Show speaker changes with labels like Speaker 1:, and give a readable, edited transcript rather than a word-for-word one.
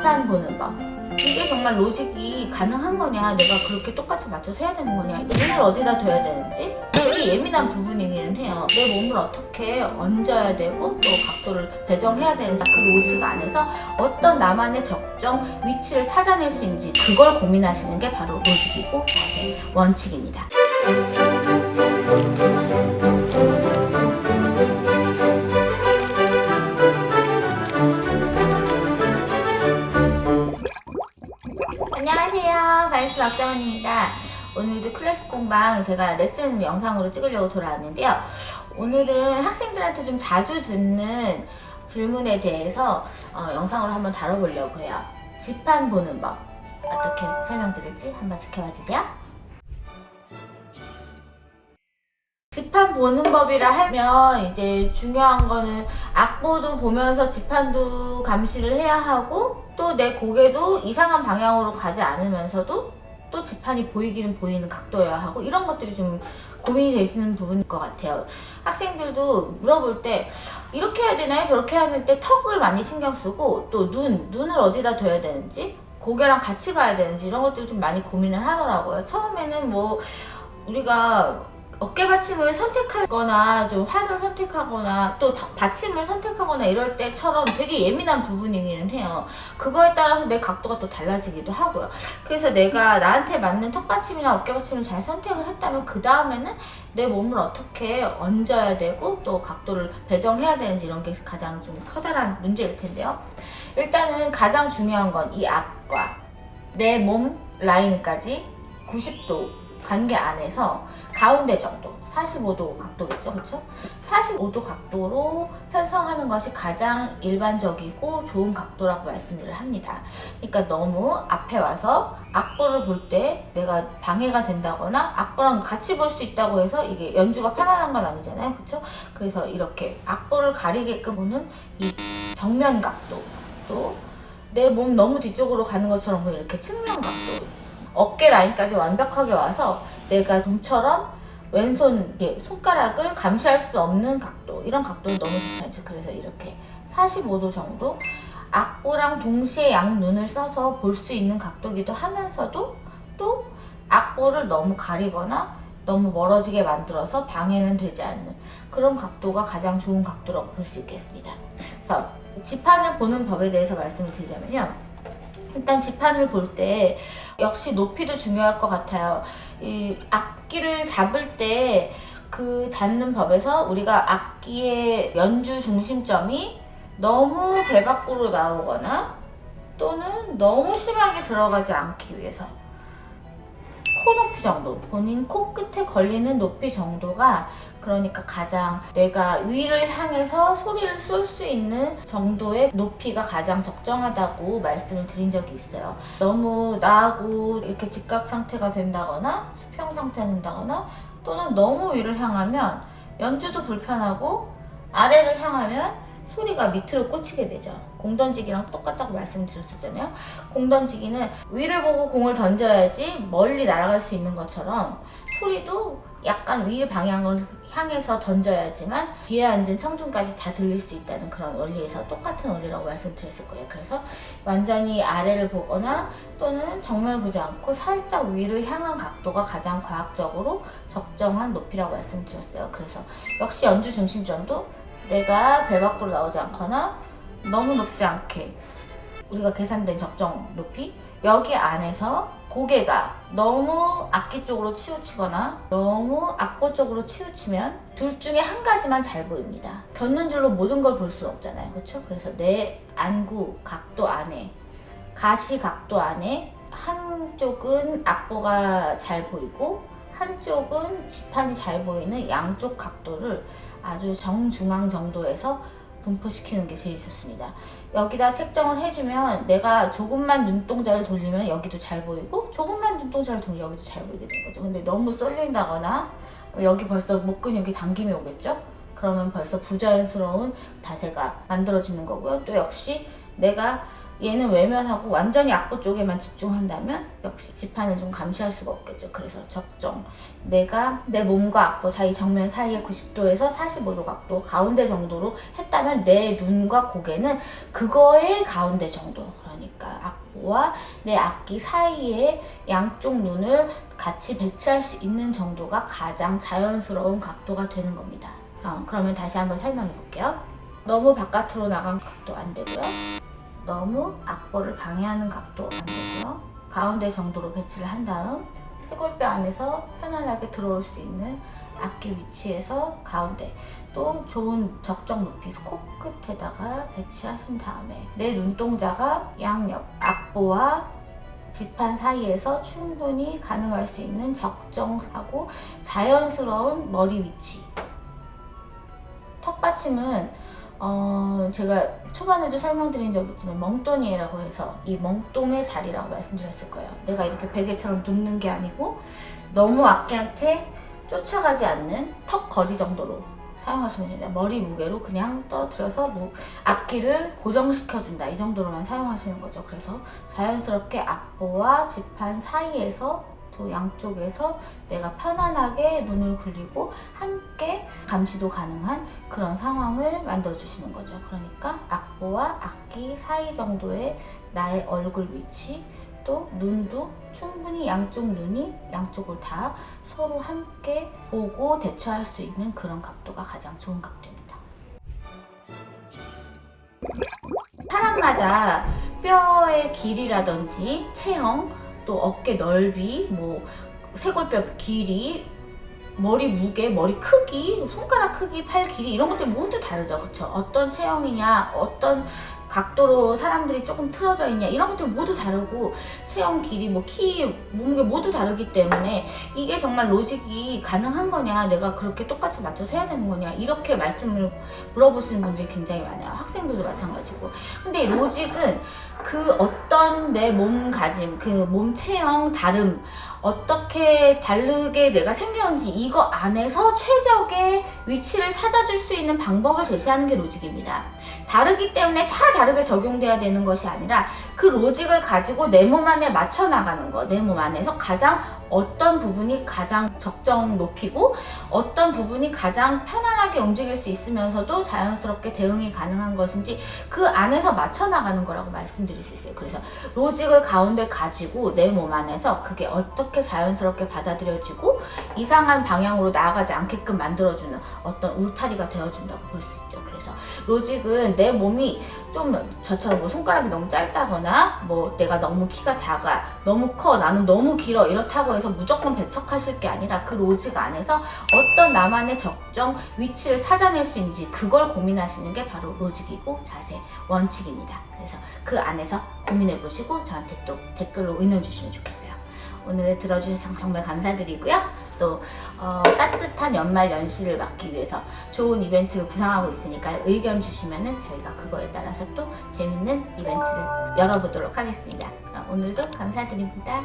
Speaker 1: 지판 보는 법. 이게 정말 로직이 가능한 거냐, 내가 그렇게 똑같이 맞춰서 해야 되는 거냐, 눈을 어디다 둬야 되는지 되게 예민한 부분이기는 해요. 내 몸을 어떻게 얹어야 되고 또 각도를 배정해야 되는지, 그 로직 안에서 어떤 나만의 적정 위치를 찾아낼 수 있는지, 그걸 고민하시는 게 바로 로직이고 자세 원칙입니다. 안녕하세요, 바이스 박정은입니다. 오늘도 클래식 공방 제가 레슨 영상으로 찍으려고 돌아왔는데요. 오늘은 학생들한테 좀 자주 듣는 질문에 대해서 영상으로 한번 다뤄보려고 해요. 지판 보는 법 어떻게 설명드릴지 한번 지켜봐 주세요. 지판 보는 법이라 하면 이제 중요한 거는 악보도 보면서 지판도 감시를 해야 하고, 또 내 고개도 이상한 방향으로 가지 않으면서도 또 지판이 보이기는 보이는 각도여야 하고, 이런 것들이 좀 고민이 되시는 부분일 것 같아요. 학생들도 물어볼 때 이렇게 해야 되나요? 저렇게 해야 될 때 턱을 많이 신경 쓰고, 또 눈을 어디다 둬야 되는지, 고개랑 같이 가야 되는지, 이런 것들을 좀 많이 고민을 하더라고요. 처음에는 뭐 우리가 어깨 받침을 선택하거나 좀 활을 선택하거나 또 턱 받침을 선택하거나 이럴 때처럼 되게 예민한 부분이기는 해요. 그거에 따라서 내 각도가 또 달라지기도 하고요. 그래서 내가 나한테 맞는 턱 받침이나 어깨 받침을 잘 선택을 했다면 그 다음에는 내 몸을 어떻게 얹어야 되고 또 각도를 배정해야 되는지, 이런 게 가장 좀 커다란 문제일 텐데요. 일단은 가장 중요한 건 이 앞과 내 몸 라인까지 90도 관계 안에서 가운데 정도, 45도 각도겠죠, 그렇죠? 45도 각도로 편성하는 것이 가장 일반적이고 좋은 각도라고 말씀을 합니다. 그러니까 너무 앞에 와서 악보를 볼 때 내가 방해가 된다거나 악보랑 같이 볼 수 있다고 해서 이게 연주가 편안한 건 아니잖아요, 그렇죠? 그래서 이렇게 악보를 가리게끔 보는 이 정면 각도, 또 내 몸 너무 뒤쪽으로 가는 것처럼 보이는 이렇게 측면 각도, 어깨 라인까지 완벽하게 와서 내가 좀처럼 왼손 손가락을 감시할 수 없는 각도, 이런 각도는 너무 좋지 않죠. 그래서 이렇게 45도 정도, 악보랑 동시에 양눈을 써서 볼 수 있는 각도기도 하면서도 또 악보를 너무 가리거나 너무 멀어지게 만들어서 방해는 되지 않는 그런 각도가 가장 좋은 각도라고 볼 수 있겠습니다. 그래서 지판을 보는 법에 대해서 말씀을 드리자면요, 일단 지판을 볼 때 역시 높이도 중요할 것 같아요. 이 악기를 잡을 때 그 잡는 법에서 우리가 악기의 연주 중심점이 너무 배 밖으로 나오거나 또는 너무 심하게 들어가지 않기 위해서 코 높이 정도, 본인 코끝에 걸리는 높이 정도가, 그러니까 가장 내가 위를 향해서 소리를 쏠 수 있는 정도의 높이가 가장 적정하다고 말씀을 드린 적이 있어요. 너무 나하고 이렇게 직각 상태가 된다거나 수평 상태가 된다거나 또는 너무 위를 향하면 연주도 불편하고, 아래를 향하면 소리가 밑으로 꽂히게 되죠. 공 던지기랑 똑같다고 말씀드렸었잖아요. 공 던지기는 위를 보고 공을 던져야지 멀리 날아갈 수 있는 것처럼, 소리도 약간 위 방향을 향해서 던져야지만 뒤에 앉은 청중까지 다 들릴 수 있다는 그런 원리에서 똑같은 원리라고 말씀드렸을 거예요. 그래서 완전히 아래를 보거나 또는 정면을 보지 않고 살짝 위를 향한 각도가 가장 과학적으로 적정한 높이라고 말씀드렸어요. 그래서 역시 연주 중심점도 내가 배 밖으로 나오지 않거나 너무 높지 않게 우리가 계산된 적정 높이, 여기 안에서 고개가 너무 악기 쪽으로 치우치거나 너무 악보 쪽으로 치우치면 둘 중에 한 가지만 잘 보입니다. 곁눈질로 모든 걸 볼 수는 없잖아요, 그렇죠? 그래서 내 안구 각도 안에, 가시 각도 안에 한쪽은 악보가 잘 보이고 한쪽은 지판이 잘 보이는 양쪽 각도를 아주 정중앙 정도에서 분포시키는 게 제일 좋습니다. 여기다 책정을 해주면 내가 조금만 눈동자를 돌리면 여기도 잘 보이고, 조금만 눈동자를 돌리면 여기도 잘 보이게 되는 거죠. 근데 너무 쏠린다거나 여기 벌써 목 근육이 당김이 오겠죠? 그러면 벌써 부자연스러운 자세가 만들어지는 거고요. 또 역시 내가 얘는 외면하고 완전히 악보 쪽에만 집중한다면 역시 지판은 좀 감시할 수가 없겠죠. 그래서 적정, 내가 내 몸과 악보 사이 정면 사이에 90도에서 45도 각도 가운데 정도로 했다면 내 눈과 고개는 그거의 가운데 정도, 그러니까 악보와 내 악기 사이에 양쪽 눈을 같이 배치할 수 있는 정도가 가장 자연스러운 각도가 되는 겁니다. 그러면 다시 한번 설명해 볼게요. 너무 바깥으로 나간 각도 안 되고요. 너무 악보를 방해하는 각도 안 되고요. 가운데 정도로 배치를 한 다음 쇄골뼈 안에서 편안하게 들어올 수 있는 악기 위치에서 가운데 또 좋은 적정 높이 코끝에다가 배치하신 다음에 내 눈동자가 양옆 악보와 지판 사이에서 충분히 가늠할 수 있는 적정하고 자연스러운 머리 위치. 턱받침은 제가 초반에도 설명드린 적 있지만 멍또니에라고 해서 이 멍똥의 자리라고 말씀드렸을 거예요. 내가 이렇게 베개처럼 눕는 게 아니고 너무 악기한테 쫓아가지 않는 턱 거리 정도로 사용하시면 됩니다. 머리 무게로 그냥 떨어뜨려서 악기를 고정시켜준다 이 정도로만 사용하시는 거죠. 그래서 자연스럽게 악보와 지판 사이에서 두 양쪽에서 내가 편안하게 눈을 굴리고 함께 감시도 가능한 그런 상황을 만들어 주시는 거죠. 그러니까 악보와 악기 사이 정도의 나의 얼굴 위치, 또 눈도 충분히 양쪽 눈이 양쪽을 다 서로 함께 보고 대처할 수 있는 그런 각도가 가장 좋은 각도입니다. 사람마다 뼈의 길이라든지 체형, 또 어깨 넓이, 쇄골뼈 길이, 머리 무게, 머리 크기, 손가락 크기, 팔 길이 이런 것들이 모두 다르죠. 그렇죠? 어떤 체형이냐, 어떤 각도로 사람들이 조금 틀어져 있냐 이런 것들 모두 다르고 체형 길이, 키, 몸무게 모두 다르기 때문에 이게 정말 로직이 가능한 거냐, 내가 그렇게 똑같이 맞춰서 해야 되는 거냐 이렇게 말씀을 물어보시는 분들이 굉장히 많아요. 학생들도 마찬가지고. 근데 로직은 그 어떤 내 몸가짐, 그 몸 체형 다름, 어떻게 다르게 내가 생겼는지 이거 안에서 최적의 위치를 찾아줄 수 있는 방법을 제시하는 게 로직입니다. 다르기 때문에 다 다르게 적용돼야 되는 것이 아니라 그 로직을 가지고 내 몸 안에 맞춰 나가는 거, 내 몸 안에서 가장 어떤 부분이 가장 적정 높이고 어떤 부분이 가장 편안하게 움직일 수 있으면서도 자연스럽게 대응이 가능한 것인지 그 안에서 맞춰 나가는 거라고 말씀드릴 수 있어요. 그래서 로직을 가운데 가지고 내 몸 안에서 그게 어떻게 자연스럽게 받아들여지고 이상한 방향으로 나아가지 않게끔 만들어주는 어떤 울타리가 되어준다고 볼 수 있죠. 그래서 로직은 내 몸이 좀 저처럼 손가락이 너무 짧다거나 내가 너무 키가 작아, 너무 커, 나는 너무 길어 이렇다고 해서 무조건 배척하실 게 아니라 그 로직 안에서 어떤 나만의 적정 위치를 찾아낼 수 있는지 그걸 고민하시는 게 바로 로직이고 자세, 원칙입니다. 그래서 그 안에서 고민해 보시고 저한테 또 댓글로 의논 주시면 좋겠어요. 오늘 들어주셔서 정말 감사드리고요. 또 따뜻한 연말 연시를 맞기 위해서 좋은 이벤트를 구상하고 있으니까 의견 주시면은 저희가 그거에 따라서 또 재밌는 이벤트를 열어보도록 하겠습니다. 그럼 오늘도 감사드립니다.